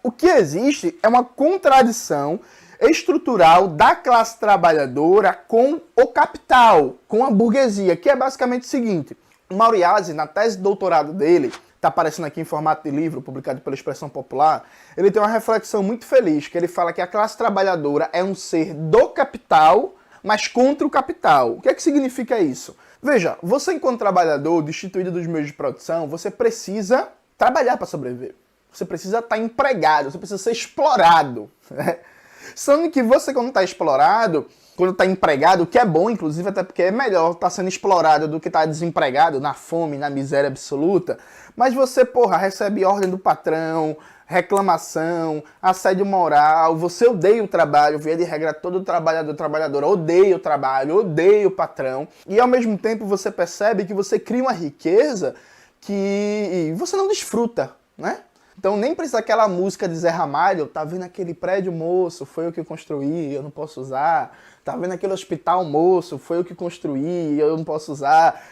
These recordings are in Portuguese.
O que existe é uma contradição estrutural da classe trabalhadora com o capital, com a burguesia, que é basicamente o seguinte. O Mauriase, na tese de doutorado dele, está aparecendo aqui em formato de livro, publicado pela Expressão Popular, ele tem uma reflexão muito feliz, que ele fala que a classe trabalhadora é um ser do capital, mas contra o capital. O que é que significa isso? Veja, você enquanto trabalhador, destituído dos meios de produção, você precisa trabalhar para sobreviver. Você precisa estar empregado, você precisa ser explorado. Sendo que você, quando está explorado, quando está empregado, o que é bom, inclusive, até porque é melhor estar sendo explorado do que estar desempregado, na fome, na miséria absoluta. Mas você, recebe ordem do patrão, reclamação, assédio moral, você odeia o trabalho, via de regra todo trabalhador odeia o trabalho, odeia o patrão. E ao mesmo tempo você percebe que você cria uma riqueza que você não desfruta, né? Então nem precisa aquela música de Zé Ramalho, tá vendo aquele prédio, moço, foi eu que construí, eu não posso usar. Tá vendo aquele hospital, moço, foi eu que construí, eu não posso usar.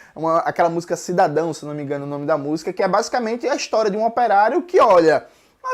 Aquela música Cidadão, se não me engano o nome da música, que é basicamente a história de um operário que, olha,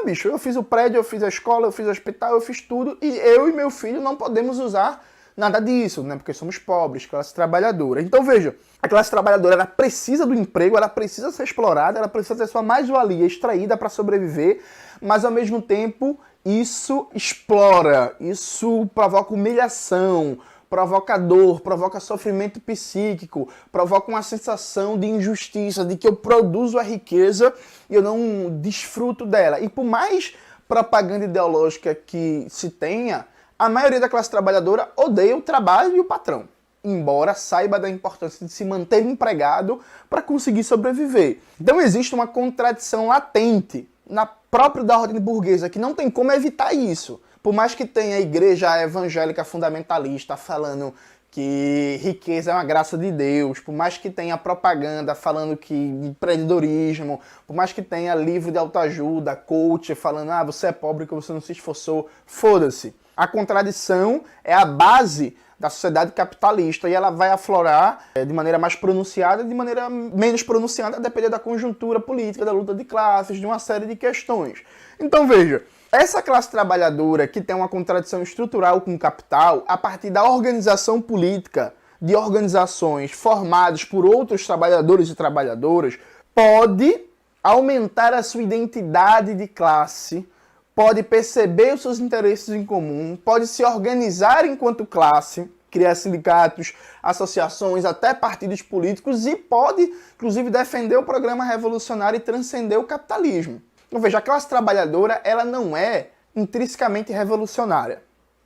bicho, eu fiz o prédio, eu fiz a escola, eu fiz o hospital, eu fiz tudo, e eu e meu filho não podemos usar nada disso, né? Porque somos pobres, classe trabalhadora. Então veja, a classe trabalhadora ela precisa do emprego, ela precisa ser explorada, ela precisa ter sua mais-valia extraída para sobreviver, mas ao mesmo tempo isso explora, isso provoca humilhação, provoca dor, provoca sofrimento psíquico, provoca uma sensação de injustiça, de que eu produzo a riqueza e eu não desfruto dela. E por mais propaganda ideológica que se tenha, a maioria da classe trabalhadora odeia o trabalho e o patrão, embora saiba da importância de se manter empregado para conseguir sobreviver. Então existe uma contradição latente na própria da ordem burguesa, que não tem como evitar isso. Por mais que tenha a igreja evangélica fundamentalista falando que riqueza é uma graça de Deus, por mais que tenha propaganda falando que empreendedorismo, por mais que tenha livro de autoajuda, coach falando, você é pobre porque você não se esforçou, foda-se. A contradição é a base da sociedade capitalista e ela vai aflorar de maneira mais pronunciada e de maneira menos pronunciada, a depender da conjuntura política, da luta de classes, de uma série de questões. Então veja, essa classe trabalhadora que tem uma contradição estrutural com o capital, a partir da organização política de organizações formadas por outros trabalhadores e trabalhadoras, pode aumentar a sua identidade de classe, pode perceber os seus interesses em comum, pode se organizar enquanto classe, criar sindicatos, associações, até partidos políticos e pode, inclusive, defender o programa revolucionário e transcender o capitalismo. Então veja, a classe trabalhadora ela não é intrinsecamente revolucionária.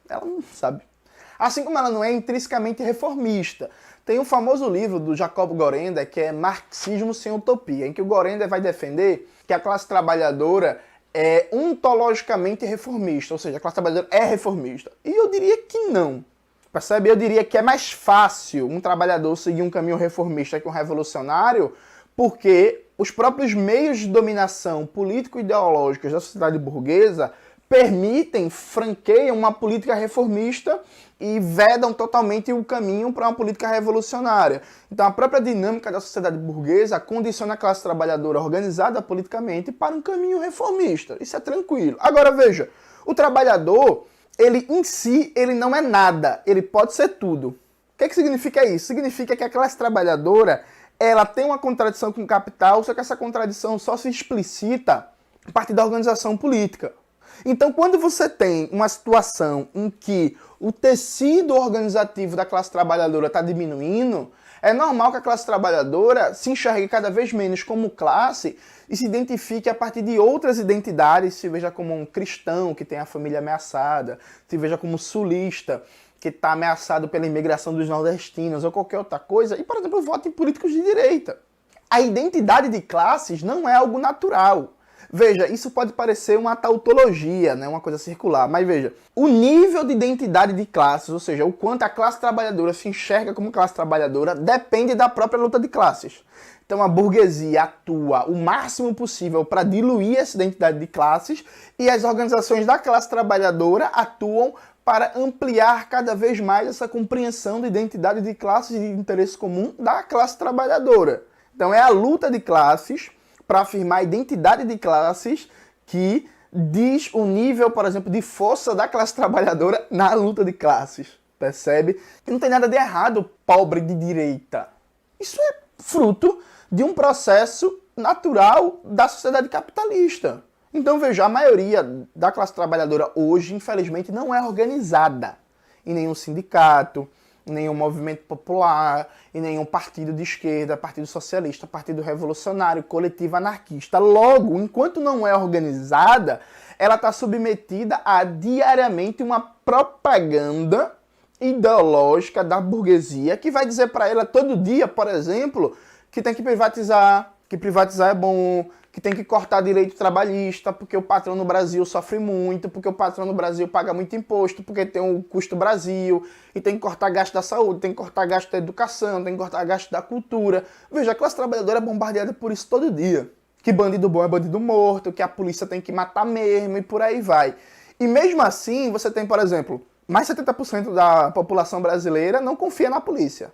Ela não sabe. Assim como ela não é intrinsecamente reformista. Tem um famoso livro do Jacob Gorender que é Marxismo sem Utopia, em que o Gorender vai defender que a classe trabalhadora é ontologicamente reformista, ou seja, a classe trabalhadora é reformista. E eu diria que não. Percebe? Eu diria que é mais fácil um trabalhador seguir um caminho reformista que um revolucionário, porque os próprios meios de dominação político-ideológicos da sociedade burguesa permitem, franqueiam uma política reformista e vedam totalmente o caminho para uma política revolucionária. Então a própria dinâmica da sociedade burguesa condiciona a classe trabalhadora organizada politicamente para um caminho reformista. Isso é tranquilo. Agora veja, o trabalhador, ele em si, ele não é nada, ele pode ser tudo. O que significa isso? Significa que a classe trabalhadora ela tem uma contradição com o capital, só que essa contradição só se explicita a partir da organização política. Então, quando você tem uma situação em que o tecido organizativo da classe trabalhadora está diminuindo, é normal que a classe trabalhadora se enxergue cada vez menos como classe e se identifique a partir de outras identidades, se veja como um cristão que tem a família ameaçada, se veja como sulista, que está ameaçado pela imigração dos nordestinos ou qualquer outra coisa, e, por exemplo, vote em políticos de direita. A identidade de classes não é algo natural. Veja, isso pode parecer uma tautologia, né? Uma coisa circular, mas veja, o nível de identidade de classes, ou seja, o quanto a classe trabalhadora se enxerga como classe trabalhadora, depende da própria luta de classes. Então a burguesia atua o máximo possível para diluir essa identidade de classes e as organizações da classe trabalhadora atuam para ampliar cada vez mais essa compreensão de identidade de classes e de interesse comum da classe trabalhadora. Então é a luta de classes para afirmar a identidade de classes que diz o nível, por exemplo, de força da classe trabalhadora na luta de classes, percebe? E não tem nada de errado pobre de direita. Isso é fruto de um processo natural da sociedade capitalista. Então, veja, a maioria da classe trabalhadora hoje, infelizmente, não é organizada em nenhum sindicato, em nenhum movimento popular, em nenhum partido de esquerda, partido socialista, partido revolucionário, coletivo anarquista. Logo, enquanto não é organizada, ela está submetida a diariamente uma propaganda ideológica da burguesia que vai dizer para ela todo dia, por exemplo, que tem que privatizar é bom, que tem que cortar direito trabalhista, porque o patrão no Brasil sofre muito, porque o patrão no Brasil paga muito imposto, porque tem o custo Brasil, e tem que cortar gasto da saúde, tem que cortar gasto da educação, tem que cortar gasto da cultura. Veja, a classe trabalhadora é bombardeada por isso todo dia. Que bandido bom é bandido morto, que a polícia tem que matar mesmo, e por aí vai. E mesmo assim, você tem, por exemplo, mais de 70% da população brasileira não confia na polícia.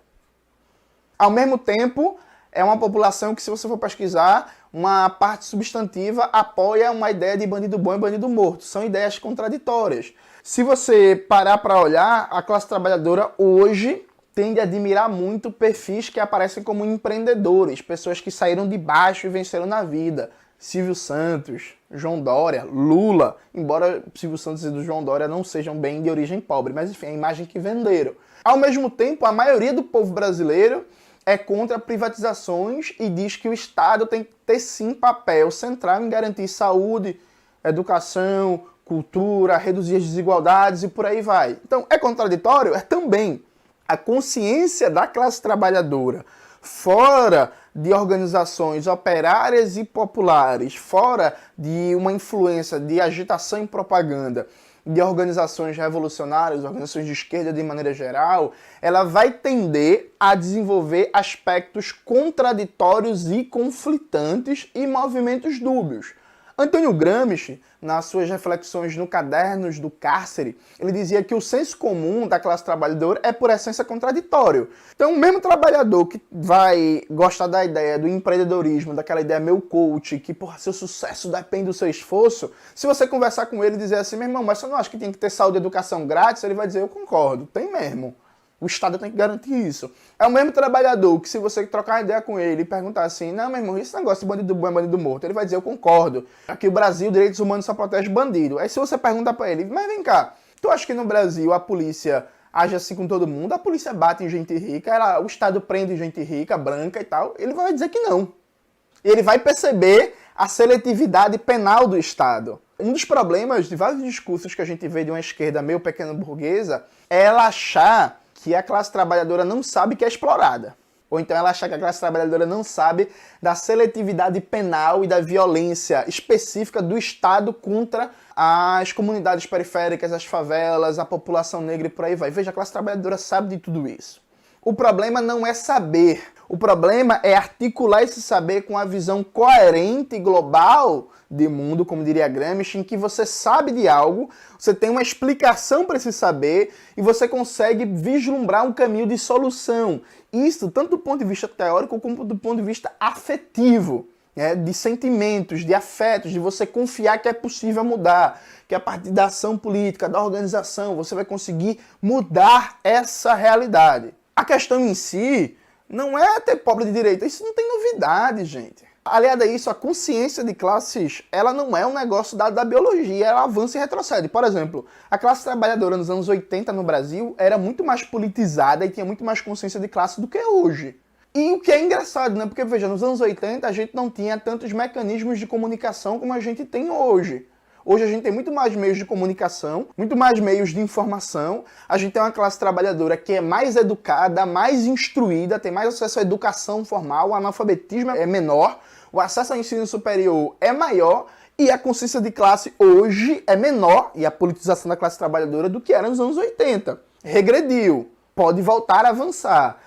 Ao mesmo tempo, é uma população que, se você for pesquisar, uma parte substantiva apoia uma ideia de bandido bom e bandido morto. São ideias contraditórias. Se você parar para olhar, a classe trabalhadora hoje tende a admirar muito perfis que aparecem como empreendedores, pessoas que saíram de baixo e venceram na vida. Silvio Santos, João Dória, Lula, embora Silvio Santos e do João Dória não sejam bem de origem pobre, mas enfim, a imagem que venderam. Ao mesmo tempo, a maioria do povo brasileiro é contra privatizações e diz que o Estado tem que ter sim papel central em garantir saúde, educação, cultura, reduzir as desigualdades e por aí vai. Então, é contraditório? É também. A consciência da classe trabalhadora fora de organizações operárias e populares, fora de uma influência de agitação e propaganda de organizações revolucionárias, organizações de esquerda de maneira geral, ela vai tender a desenvolver aspectos contraditórios e conflitantes e movimentos dúbios. Antônio Gramsci, nas suas reflexões no Cadernos do Cárcere, ele dizia que o senso comum da classe trabalhadora é, por essência, contraditório. Então, o mesmo trabalhador que vai gostar da ideia do empreendedorismo, daquela ideia meu coach, que, porra, seu sucesso depende do seu esforço, se você conversar com ele e dizer assim, meu irmão, mas você não acha que tem que ter saúde e educação grátis? Ele vai dizer, eu concordo, tem mesmo. O Estado tem que garantir isso. É o mesmo trabalhador que, se você trocar uma ideia com ele e perguntar assim, não, meu irmão, esse negócio de bandido bom é bandido morto, ele vai dizer, eu concordo. Aqui o Brasil, direitos humanos só protege bandido. Aí se você pergunta pra ele, mas vem cá, tu acha que no Brasil a polícia age assim com todo mundo? A polícia bate em gente rica, o Estado prende gente rica, branca e tal? Ele vai dizer que não. Ele vai perceber a seletividade penal do Estado. Um dos problemas de vários discursos que a gente vê de uma esquerda meio pequena burguesa é ela achar que a classe trabalhadora não sabe que é explorada. Ou então ela achar que a classe trabalhadora não sabe da seletividade penal e da violência específica do Estado contra as comunidades periféricas, as favelas, a população negra e por aí vai. Veja, a classe trabalhadora sabe de tudo isso. O problema não é saber. O problema é articular esse saber com a visão coerente e global de mundo, como diria Gramsci, em que você sabe de algo, você tem uma explicação para esse saber e você consegue vislumbrar um caminho de solução. Isso tanto do ponto de vista teórico como do ponto de vista afetivo, né? De sentimentos, de afetos, de você confiar que é possível mudar, que a partir da ação política, da organização, você vai conseguir mudar essa realidade. A questão em si não é ter pobre de direita, isso não tem novidade, gente. Aliado a isso, a consciência de classes, ela não é um negócio da biologia, ela avança e retrocede. Por exemplo, a classe trabalhadora nos anos 80 no Brasil era muito mais politizada e tinha muito mais consciência de classe do que hoje. E o que é engraçado, né? Porque, veja, nos anos 80 a gente não tinha tantos mecanismos de comunicação como a gente tem hoje. Hoje a gente tem muito mais meios de comunicação, muito mais meios de informação. A gente tem uma classe trabalhadora que é mais educada, mais instruída, tem mais acesso à educação formal, o analfabetismo é menor, o acesso ao ensino superior é maior e a consciência de classe hoje é menor, e a politização da classe trabalhadora, do que era nos anos 80. Regrediu, pode voltar a avançar.